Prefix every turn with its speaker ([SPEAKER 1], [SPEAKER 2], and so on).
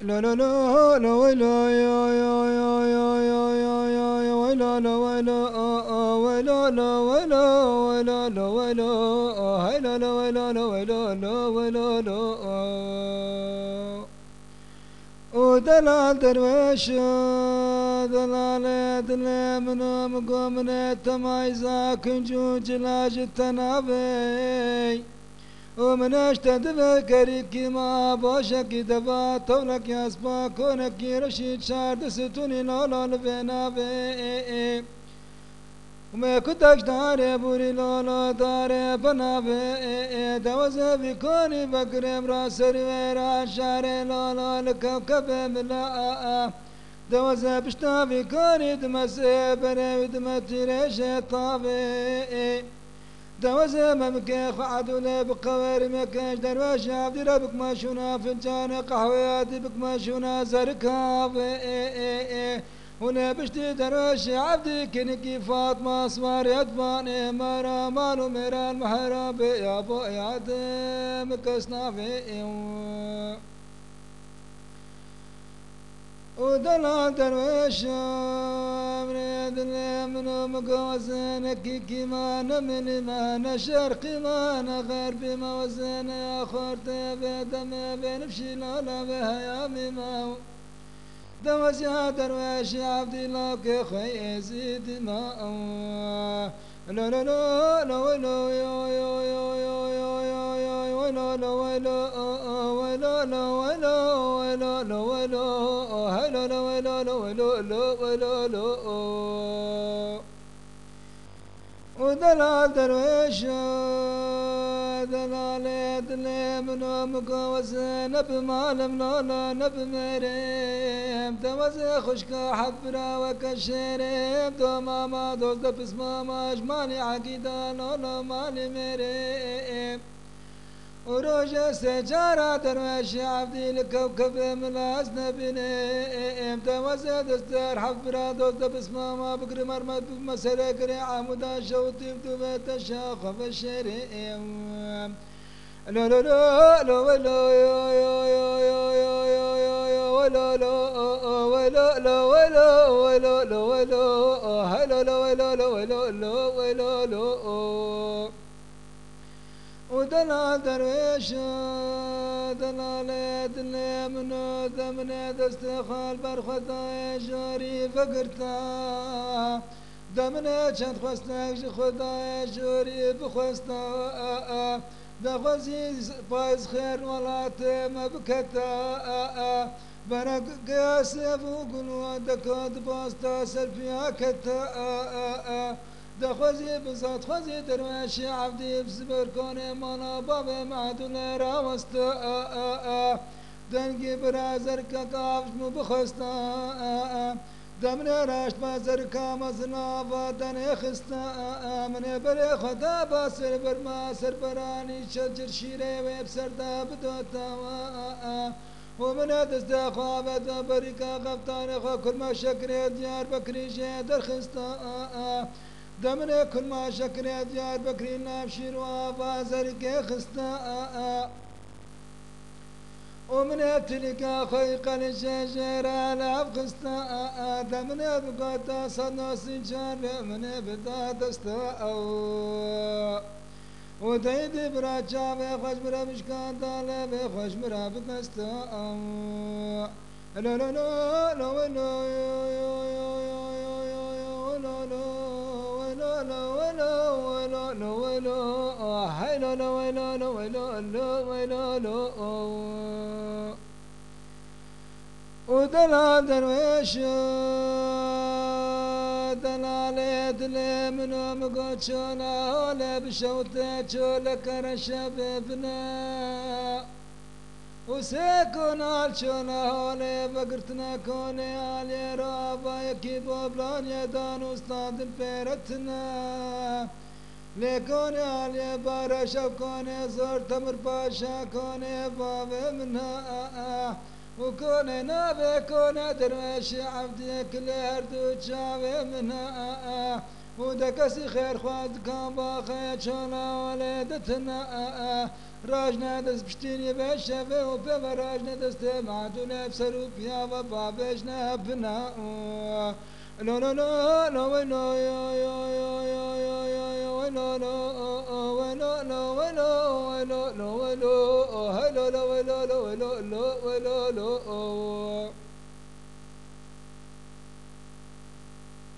[SPEAKER 1] لا لا لا لا ولا يا يا يا يا يا يا يا يا ولا لا ولا ولا لا ولا ولا لا ولا هلا لا ولا لا ولا لا ولا لا ودلال درويش دلال دل من مقومنا تمايزا كنجو جلاج التنابي ومن اشتد بكريك ما باشك دبا تولك يا اسبا كونك رشيد شارد ستوني لا لا لبنا بي وما كنتش داري بوري لا لا داري بنا بي دوزة بكوني بكرم راسر ويرا شاري لا لا لكوكب ملا دوزة بشتا بكوني دمسي بري ودمتي ريشي طابي دوزة ممكن خعدونا بقوار مكاش درويش عبدي ربك ما شونا فنجان قهوياتي بك ما شونا زركاف هنا بشتي درويش عبدي كنكي فاطمة اسمار يدفاني مرا مالو ميران محراب يا ابو يادم كسنا في ودلال درويش مريد من مقوزن كيكي ما نمني ما نشرقي ما نغرب ما وزن يا خورتي بدم بنفشي لا بها يا ميماو دوز يا درويش عبدي لك خي زيد ما لا لا لا لا لا يا يا يا يا يا يا ولا لا ولا ولا لا ولا ولا لا ولا هلا لا ولا لا ولا لا ولا لا ودلال درويش دلال دلي من مقوز نب مالم لا نب مريم توزي خشكا حبرا وكشريم دو ماما دوز دبس ماما اجمالي عقيدة لا مالي مريم وروج سجارة درويش عبدي الكوكب ملاس نبينيم توزي دستر حفرا دوز دبس ماما بقر مرمى بمسر قري عمودا شوتي بدوبة الشاخة الشريم لا لا لا لا ولا يا يا يا يا يا يا يا ولا لا ولا لا ولا ولا لا ولا هلا لا ولا لا ولا لا ولا لا ودلال درويش دلال دل من دمن دستخال برخدا جاري فقرتا دمن چند خواستك خدا جاري بخواستا دغزي بايز خير ولات ما بكتا برق قاسف وقلوا دكاد باستا سلفيا كتا دخوزي بزاد خوزي درويش عبدي بزبر كوني مانا بابي معدول راوستا دنقي برازر كاكافش مو بخستا دمني راشت بازر كامزنا فادني خستا من بري خدا باسر برما سر براني شجر شيري ويبسر دا بدوتا ومن دستا خوابت بريكا غفتاني خو كل ما شكري ديار بكري جيدر خستا دمنا كل ما شكر ديار بكري نابشير وافازر كي خستا ومن ابتلك خيق الشجر على خستا دمنا بقاتا صدنا سنجار من بدا دستا وديد براجا بخش برا مشكان دالا بخش برا بكستا لا لا لا لا لا لا لا لا ولا ولا لا ولا هاي لا لا ولا لا ولا لا ولا لا ودلال درويش دلال دل من مقوشنا ولا بشوتة شولك رشببنا وسيكون عالشونا هولي بقرتنا كوني علي رابا يكي بوبلان يدان استاد البيرتنا ليكوني علي بارشا كوني زور تمر باشا كوني بابي منها وكوني نابي كوني درويش عبدي كل هردو جاوي منها ودكسي خير خواد كان باخي شونا وليدتنا راجنا دست بشتيني بشفه وبما راجنا دست معدونا بسروب يا وبابشنا بنا لا لا لا لا لا يا يا يا يا يا يا يا لا لا ولا لا ولا ولا لا ولا هلا لا ولا لا ولا لا ولا لا